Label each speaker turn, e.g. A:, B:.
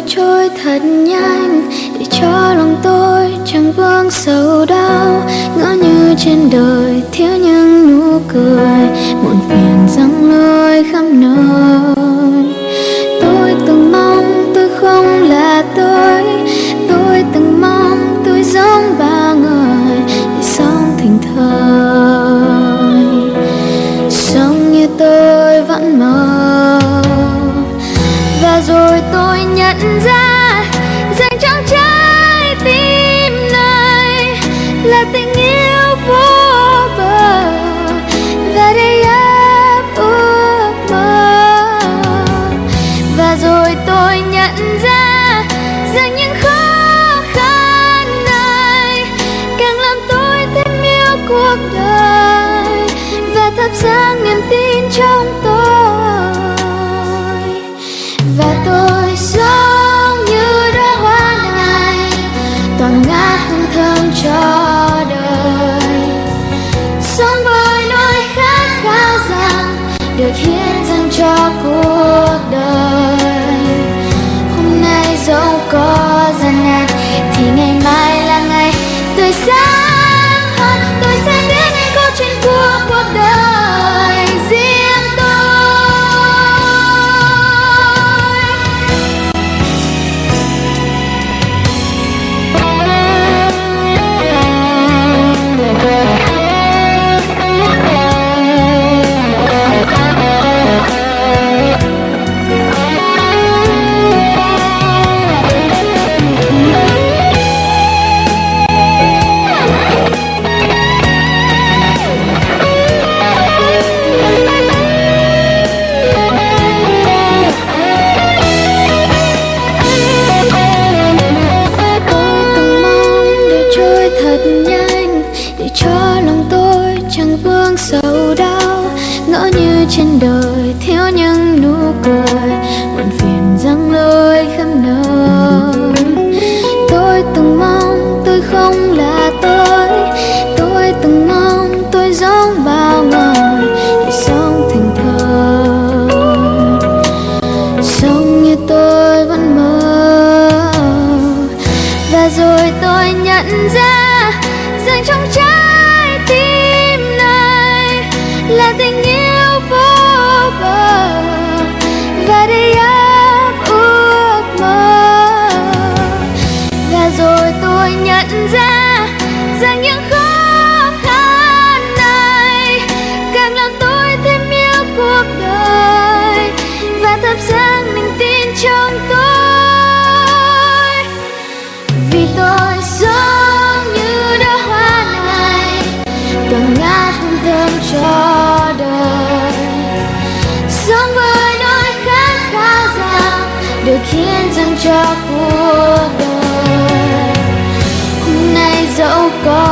A: trôi thật nhanh, để cho lòng tôi chẳng vương sầu đau. Ngỡ như trên đời thiếu những nụ cười, muộn phiền răng lối khắp nơi. Tôi từng mong tôi không là tôi từng mong tôi giống bao người để sống thành thơi. Sống như tôi vẫn mơ, và rồi tôi nhận ra rằng trong trái tim này là tình yêu vô bờ và đầy áp ước mơ. Và rồi tôi nhận ra rằng những khó khăn này càng làm tôi thêm yêu cuộc đời và thắp sáng niềm tin trong tôi. Và tôi sống như đóa hoa này, tỏa ngát hương thơm cho đời. Sống với nỗi khát khao rằng được hiến dâng cho cuộc đời. Hôm nay dẫu có gian nan thì ngày mai là ngày tươi sáng hơn. Tôi sẽ biết những câu chuyện của cuộc đời riêng tôi. Sầu đau, ngỡ như trên đời thiếu những nụ cười, buồn phiền răng lối khắp nơi. Tôi từng mong tôi không là tôi từng mong tôi giống bao người để sống thành thơi. Sống như tôi vẫn mơ, và rồi tôi nhận ra rằng trong trái tim này là tình yêu vô bờ và đầy áp ước mơ. Và rồi tôi nhận ra rằng những khó khăn này càng làm tôi thêm yêu cuộc đời và thắp sáng niềm tin trong tôi. Vì tôi sống như đóa hoa này, tỏa ngát hương thơm cho đời. Sống với nỗi khát khao rằng được hiến dâng cho cuộc đời. Hôm nay dẫu có